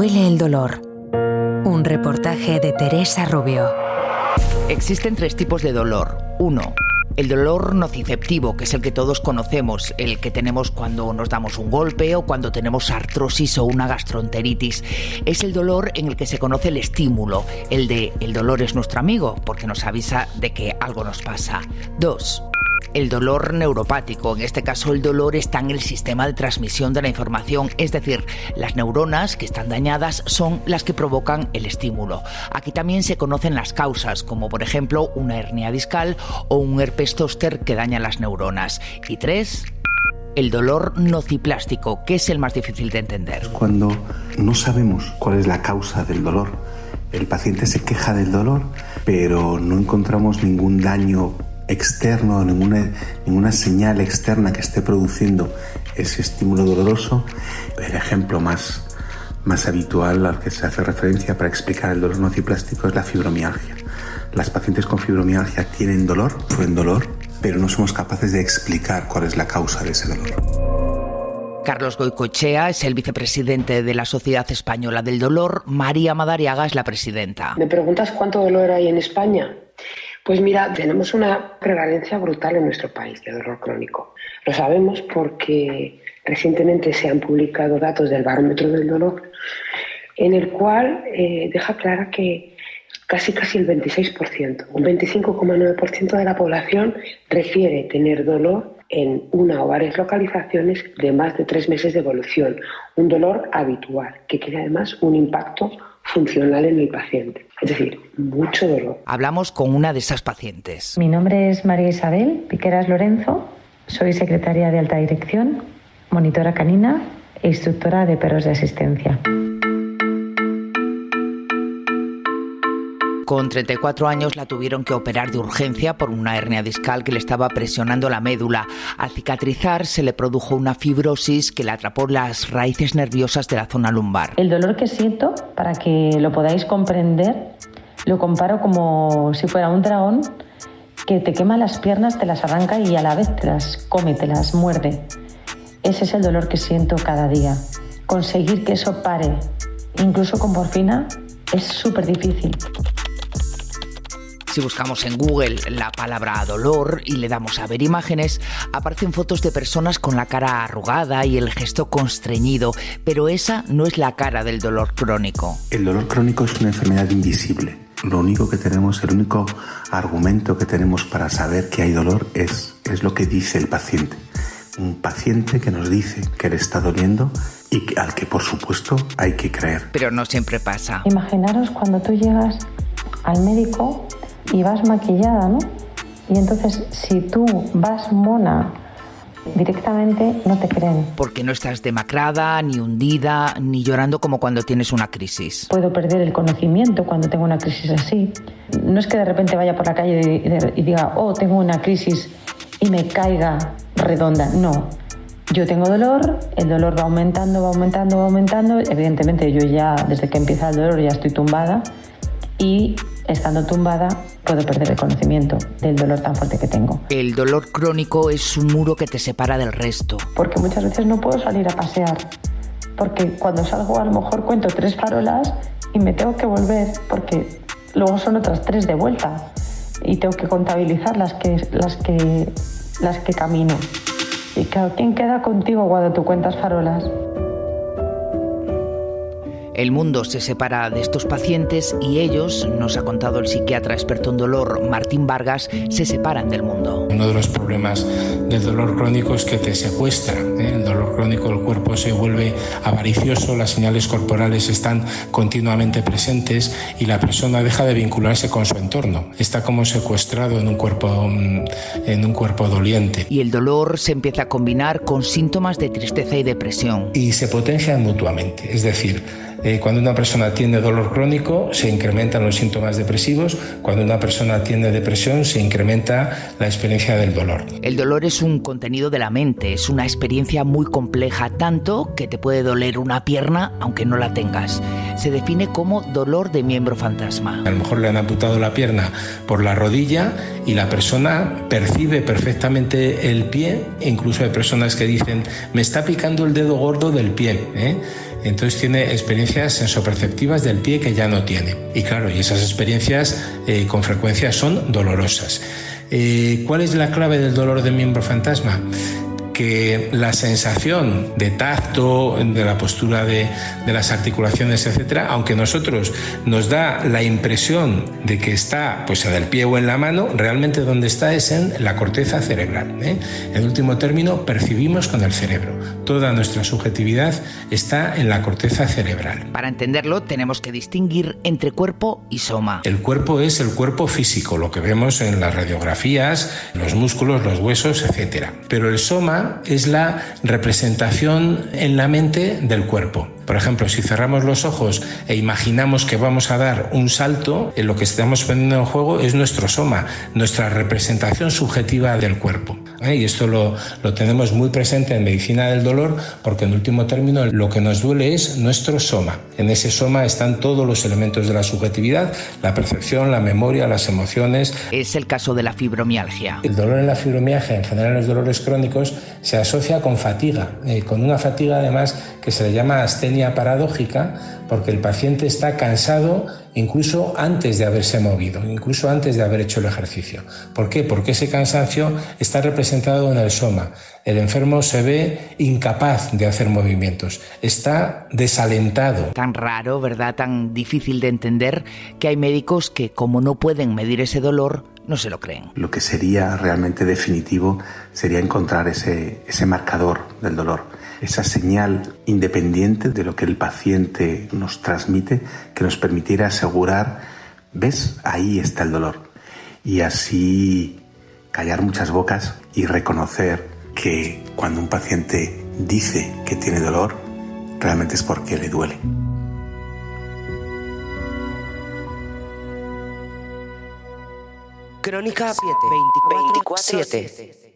huele el dolor. Un reportaje de Teresa Rubio. Existen 3 tipos de dolor. 1. El dolor nociceptivo, que es el que todos conocemos, el que tenemos cuando nos damos un golpe o cuando tenemos artrosis o una gastroenteritis. Es el dolor en el que se conoce el estímulo, el de el dolor es nuestro amigo, porque nos avisa de que algo nos pasa. 2. El dolor neuropático, en este caso el dolor está en el sistema de transmisión de la información, es decir, las neuronas que están dañadas son las que provocan el estímulo. Aquí también se conocen las causas, como por ejemplo una hernia discal o un herpes zóster que daña las neuronas. Y 3. El dolor nociplástico, que es el más difícil de entender. Cuando no sabemos cuál es la causa del dolor, el paciente se queja del dolor, pero no encontramos ningún daño externo, ninguna señal externa que esté produciendo ese estímulo doloroso. El ejemplo más habitual al que se hace referencia para explicar el dolor nociplástico es la fibromialgia. Las pacientes con fibromialgia tienen dolor, sufren dolor, pero no somos capaces de explicar cuál es la causa de ese dolor. Carlos Goicoechea es el vicepresidente de la Sociedad Española del Dolor. María Madariaga es la presidenta. ¿Me preguntas cuánto dolor hay en España? Pues mira, tenemos una prevalencia brutal en nuestro país de dolor crónico. Lo sabemos porque recientemente se han publicado datos del barómetro del dolor, en el cual deja clara que casi el 26%, un 25,9% de la población refiere tener dolor en una o varias localizaciones de más de 3 meses de evolución. Un dolor habitual, que tiene además un impacto funcional en el paciente. Es decir, mucho dolor. Hablamos con una de esas pacientes. Mi nombre es María Isabel Piqueras Lorenzo. Soy secretaria de alta dirección, monitora canina e instructora de perros de asistencia. Con 34 años la tuvieron que operar de urgencia por una hernia discal que le estaba presionando la médula. Al cicatrizar se le produjo una fibrosis que le atrapó las raíces nerviosas de la zona lumbar. El dolor que siento, para que lo podáis comprender, lo comparo como si fuera un dragón que te quema las piernas, te las arranca y a la vez te las come, te las muerde. Ese es el dolor que siento cada día. Conseguir que eso pare, incluso con morfina, es súper difícil. Si buscamos en Google la palabra dolor y le damos a ver imágenes, aparecen fotos de personas con la cara arrugada y el gesto constreñido, pero esa no es la cara del dolor crónico. El dolor crónico es una enfermedad invisible. Lo único que tenemos, el único argumento que tenemos para saber que hay dolor es lo que dice el paciente. Un paciente que nos dice que le está doliendo y al que, por supuesto, hay que creer. Pero no siempre pasa. Imaginaros cuando tú llegas al médico y vas maquillada, ¿no? Y entonces, si tú vas mona, directamente no te creen. Porque no estás demacrada, ni hundida, ni llorando como cuando tienes una crisis. Puedo perder el conocimiento cuando tengo una crisis así. No es que de repente vaya por la calle y diga, oh, tengo una crisis y me caiga redonda. No. Yo tengo dolor, el dolor va aumentando. Evidentemente yo ya, desde que empieza el dolor, ya estoy tumbada y estando tumbada puedo perder el conocimiento del dolor tan fuerte que tengo. El dolor crónico es un muro que te separa del resto. Porque muchas veces no puedo salir a pasear, porque cuando salgo a lo mejor cuento 3 farolas y me tengo que volver, porque luego son otras 3 de vuelta y tengo que contabilizar las que camino. Y claro, ¿quién queda contigo cuando tú cuentas farolas? El mundo se separa de estos pacientes y ellos, nos ha contado el psiquiatra experto en dolor Martín Vargas, se separan del mundo. Uno de los problemas del dolor crónico es que te secuestra. El dolor crónico, el cuerpo se vuelve avaricioso, las señales corporales están continuamente presentes y la persona deja de vincularse con su entorno. Está como secuestrado en un cuerpo doliente. Y el dolor se empieza a combinar con síntomas de tristeza y depresión. Y se potencian mutuamente, es decir, cuando una persona tiene dolor crónico se incrementan los síntomas depresivos, cuando una persona tiene depresión se incrementa la experiencia del dolor. El dolor es un contenido de la mente, es una experiencia muy compleja, tanto que te puede doler una pierna aunque no la tengas. Se define como dolor de miembro fantasma. A lo mejor le han amputado la pierna por la rodilla y la persona percibe perfectamente el pie, incluso hay personas que dicen me está picando el dedo gordo del pie, entonces tiene experiencias sensoperceptivas del pie que ya no tiene. Y claro, y esas experiencias con frecuencia son dolorosas. ¿Cuál es la clave del dolor de miembro fantasma? Que la sensación de tacto, de la postura de las articulaciones, etcétera, aunque nosotros nos da la impresión de que está pues en el pie o en la mano, realmente donde está es en la corteza cerebral. En último término, percibimos con el cerebro. Toda nuestra subjetividad está en la corteza cerebral. Para entenderlo, tenemos que distinguir entre cuerpo y soma. El cuerpo es el cuerpo físico, lo que vemos en las radiografías, los músculos, los huesos, etcétera. Pero el soma es la representación en la mente del cuerpo. Por ejemplo, si cerramos los ojos e imaginamos que vamos a dar un salto, lo que estamos poniendo en juego es nuestro soma, nuestra representación subjetiva del cuerpo. Y esto lo tenemos muy presente en medicina del dolor, porque en último término lo que nos duele es nuestro soma. En ese soma están todos los elementos de la subjetividad, la percepción, la memoria, las emociones. Es el caso de la fibromialgia. El dolor en la fibromialgia, en general los dolores crónicos, se asocia con fatiga, con una fatiga además que se le llama astenia paradójica, porque el paciente está cansado incluso antes de haberse movido, incluso antes de haber hecho el ejercicio. ¿Por qué? Porque ese cansancio está representado en el soma. El enfermo se ve incapaz de hacer movimientos, está desalentado. Tan raro, ¿verdad? Tan difícil de entender, que hay médicos que, como no pueden medir ese dolor, no se lo creen. Lo que sería realmente definitivo sería encontrar ese marcador del dolor, esa señal independiente de lo que el paciente nos transmite, que nos permitiera asegurar, ¿ves? Ahí está el dolor. Y así callar muchas bocas y reconocer que cuando un paciente dice que tiene dolor, realmente es porque le duele. Crónica 24/7.